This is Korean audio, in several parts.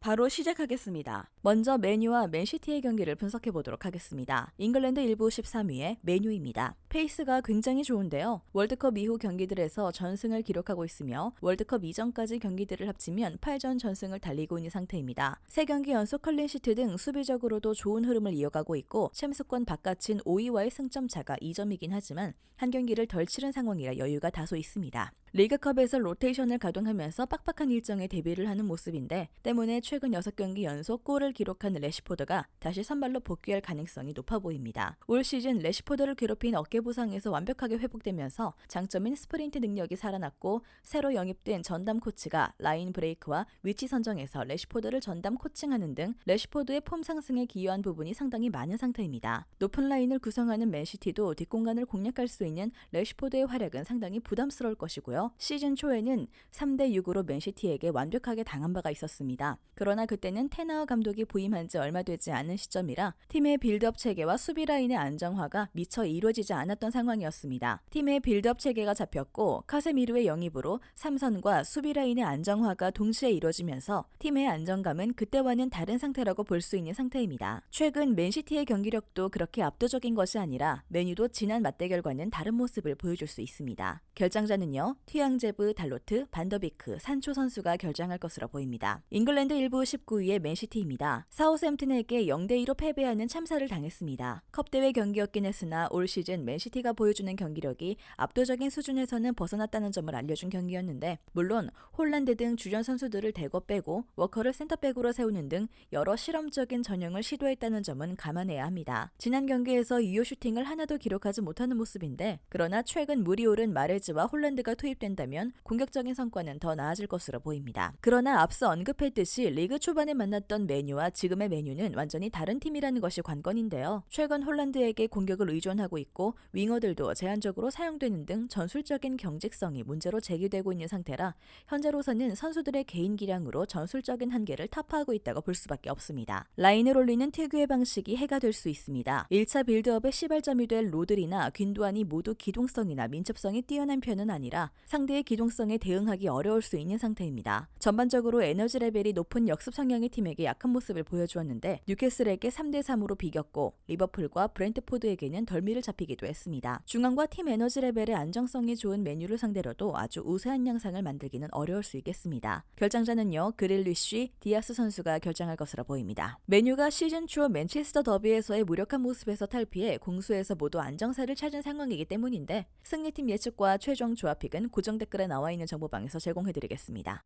바로 시작하겠습니다. 먼저 맨유와 맨시티의 경기를 분석해 보도록 하겠습니다. 잉글랜드 일부 13위의 맨유입니다. 페이스가 굉장히 좋은데요. 월드컵 이후 경기들에서 전승을 기록하고 있으며 월드컵 이전까지 경기들을 합치면 8전 전승을 달리고 있는 상태입니다. 3경기 연속 클린시트 등 수비적으로도 좋은 흐름을 이어가고 있고 챔스권 바깥인 5위와의 승점 차가 2점이긴 하지만 한 경기를 덜 치른 상황이라 여유가 다소 있습니다. 리그컵에서 로테이션을 가동하면서 빡빡한 일정에 대비를 하는 모습인데 때문에 최근 6경기 연속 골을 기록한 레시포드가 다시 선발로 복귀할 가능성이 높아 보입니다. 올 시즌 레시포드를 괴롭힌 어깨 부상에서 완벽하게 회복되면서 장점인 스프린트 능력이 살아났고 새로 영입된 전담 코치가 라인 브레이크와 위치 선정에서 레시포드를 전담 코칭하는 등 레시포드의 폼 상승에 기여한 부분이 상당히 많은 상태입니다. 높은 라인을 구성하는 맨시티도 뒷공간을 공략할 수 있는 레시포드의 활약은 상당히 부담스러울 것이고요. 시즌 초에는 3대6으로 맨시티에게 완벽하게 당한 바가 있었습니다. 그러나 그때는 테나우 감독이 부임한 지 얼마 되지 않은 시점이라 팀의 빌드업 체계와 수비 라인의 안정화가 미처 이루어지지 않았던 상황이었습니다. 팀의 빌드업 체계가 잡혔고 카세미르의 영입으로 3선과 수비 라인의 안정화가 동시에 이루어지면서 팀의 안정감은 그때와는 다른 상태라고 볼 수 있는 상태입니다. 최근 맨시티의 경기력도 그렇게 압도적인 것이 아니라 맨유도 지난 맞대결과는 다른 모습을 보여줄 수 있습니다. 결장자는요. 튀앙제브, 달로트, 반더비크, 산초 선수가 결장할 것으로 보입니다. 잉글랜드 일부 19위의 맨시티입니다. 사우샘튼에게 0대2로 패배하는 참사를 당했습니다. 컵대회 경기였긴 했으나 올 시즌 맨시티가 보여주는 경기력이 압도적인 수준에서는 벗어났다는 점을 알려준 경기였는데 물론 홀란드 등 주전 선수들을 대거 빼고 워커를 센터백으로 세우는 등 여러 실험적인 전형을 시도했다는 점은 감안해야 합니다. 지난 경기에서 유효 슈팅을 하나도 기록하지 못하는 모습인데 그러나 최근 물이 오른 마레즈와 홀란드가 투입된다면 공격적인 성과는 더 나아질 것으로 보입니다. 그러나 앞서 언급했듯이 리그 초반에 만났던 맨유와 지금의 맨유는 완전히 다른 팀이라는 것이 관건인데요. 최근 홀란드에게 공격을 의존하고 있고 윙어들도 제한적으로 사용되는 등 전술적인 경직성이 문제로 제기되고 있는 상태라 현재로서는 선수들의 개인 기량으로 전술적인 한계를 타파하고 있다고 볼 수밖에 없습니다. 라인을 올리는 특유의 방식이 해가 될 수 있습니다. 1차 빌드업의 시발점이 될 로드리나 귄두안이 모두 기동성이나 민첩성이 뛰어난 편은 아니라 상대의 기동성에 대응하기 어려울 수 있는 상태입니다. 전반적으로 에너지 레벨이 높은 역습 성향의 팀에게 약한 모습을 보여주었는데 뉴캐슬에게 3대3으로 비겼고 리버풀과 브렌트포드에게는 덜미를 잡히기도 했습니다. 중앙과 팀 에너지 레벨의 안정성이 좋은 맨유를 상대로도 아주 우세한 양상을 만들기는 어려울 수 있겠습니다. 결장자는요. 그릴리쉬, 디아스 선수가 결장할 것으로 보입니다. 맨유가 시즌 초 맨체스터 더비에서의 무력한 모습에서 탈피해 공수에서 모두 안정세를 찾은 상황이기 때문인데 승리팀 예측과 최종 조합픽은 고정 댓글에 나와 있는 정보방에서 제공해드리겠습니다.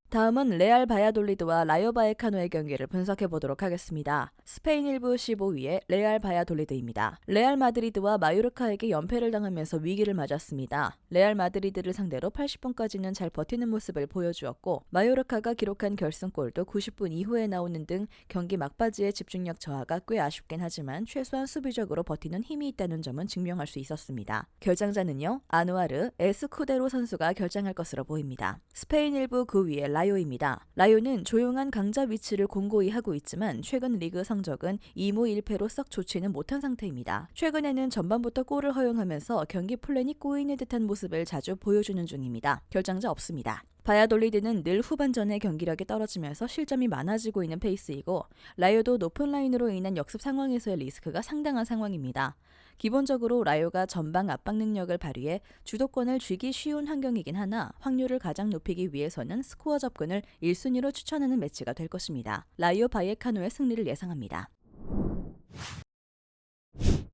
다음은 레알 바야돌리드와 라요 바에카노의 경기를 분석해 보도록 하겠습니다. 스페인 1부 15위의 레알 바야돌리드입니다. 레알 마드리드와 마요르카에게 연패를 당하면서 위기를 맞았습니다. 레알 마드리드를 상대로 80분까지는 잘 버티는 모습을 보여주었고 마요르카가 기록한 결승골도 90분 이후에 나오는 등 경기 막바지의 집중력 저하가 꽤 아쉽긴 하지만 최소한 수비적으로 버티는 힘이 있다는 점은 증명할 수 있었습니다. 결장자는요. 아누아르, 에스쿠데로 선수가 결장할 것으로 보입니다. 스페인 1부 9위의 라요입니다. 라요는 조용한 강자 위치를 공고히 하고 있지만 최근 리그 성적은 2무 1패로 썩 좋지는 못한 상태입니다. 최근에는 전반부터 골을 허용하면서 경기 플랜이 꼬이는 듯한 모습을 자주 보여주는 중입니다. 결장자 없습니다. 바야돌리드는 늘 후반전에 경기력이 떨어지면서 실점이 많아지고 있는 페이스이고 라요도 높은 라인으로 인한 역습 상황에서의 리스크가 상당한 상황입니다. 기본적으로 라요가 전방 압박 능력을 발휘해 주도권을 쥐기 쉬운 환경이긴 하나 확률을 가장 높이기 위해서는 스코어 접근을 1순위로 추천하는 매치가 될 것입니다. 라요 바이에카노의 승리를 예상합니다.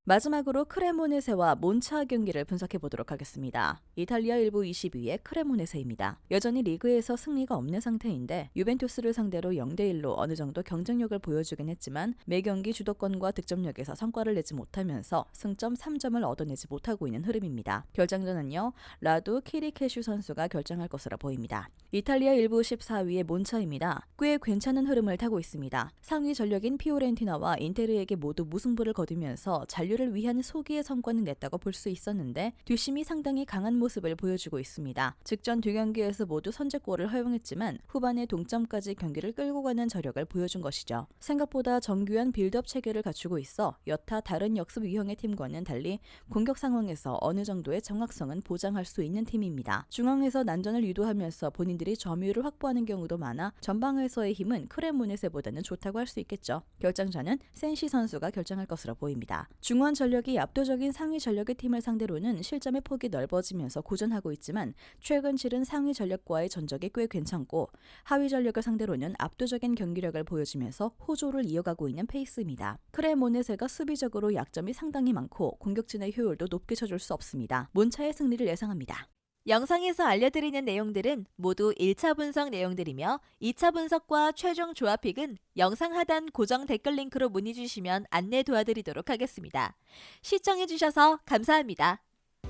마지막으로 크레모네세와 몬차 경기를 분석해 보도록 하겠습니다. 이탈리아 1부 22위의 크레모네세입니다. 여전히 리그에서 승리가 없는 상태인데 유벤투스를 상대로 0대1로 어느 정도 경쟁력을 보여주긴 했지만 매 경기 주도권과 득점력에서 성과를 내지 못하면서 승점 3점을 얻어내지 못하고 있는 흐름입니다. 결장전은요. 라두 키리케슈 선수가 결정할 것으로 보입니다. 이탈리아 1부 14위의 몬차입니다. 꽤 괜찮은 흐름을 타고 있습니다. 상위 전력인 피오렌티나와 인테르에게 모두 무승부를 거두면서 잔류 인류를 위한 소기의 성과는 냈다고 볼 수 있었는데 뒷심이 상당히 강한 모습을 보여주고 있습니다. 직전 두 경기에서 모두 선제골을 허용했지만 후반에 동점까지 경기를 끌고 가는 저력을 보여준 것이죠. 생각보다 정교한 빌드업 체계를 갖추고 있어 여타 다른 역습 유형의 팀과는 달리 공격 상황에서 어느 정도의 정확성은 보장할 수 있는 팀입니다. 중앙에서 난전을 유도하면서 본인들이 점유율을 확보하는 경우도 많아 전방에서의 힘은 크레모네세보다는 좋다고 할 수 있겠죠. 결정자는 센시 선수가 결정할 것으로 보입니다. 중원 전력이 압도적인 상위 전력의 팀을 상대로는 실점의 폭이 넓어지면서 고전하고 있지만 최근 치른 상위 전력과의 전적이 꽤 괜찮고 하위 전력을 상대로는 압도적인 경기력을 보여주면서 호조를 이어가고 있는 페이스입니다. 크레모네세가 수비적으로 약점이 상당히 많고 공격진의 효율도 높게 쳐줄 수 없습니다. 몬차의 승리를 예상합니다. 영상에서 알려드리는 내용들은 모두 1차 분석 내용들이며 2차 분석과 최종 조합픽은 영상 하단 고정 댓글 링크로 문의 주시면 안내 도와드리도록 하겠습니다. 시청해주셔서 감사합니다.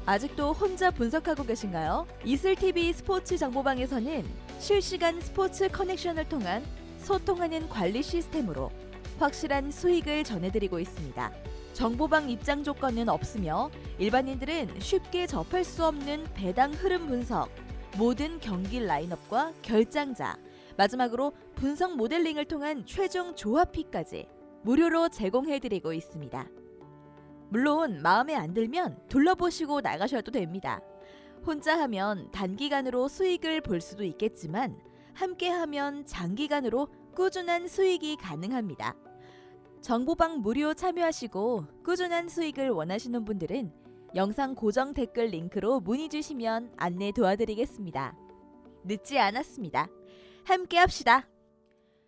아직도 혼자 분석하고 계신가요? 이슬TV 스포츠 정보방에서는 실시간 스포츠 커넥션을 통한 소통하는 관리 시스템으로 확실한 수익을 전해드리고 있습니다. 정보방 입장 조건은 없으며 일반인들은 쉽게 접할 수 없는 배당 흐름 분석, 모든 경기 라인업과 결장자, 마지막으로 분석 모델링을 통한 최종 조합픽까지 무료로 제공해드리고 있습니다. 물론 마음에 안 들면 둘러보시고 나가셔도 됩니다. 혼자 하면 단기간으로 수익을 볼 수도 있겠지만 함께하면 장기간으로 꾸준한 수익이 가능합니다. 정보방 무료 참여하시고 꾸준한 수익을 원하시는 분들은 영상 고정 댓글 링크로 문의 주시면 안내 도와드리겠습니다. 늦지 않았습니다. 함께 합시다.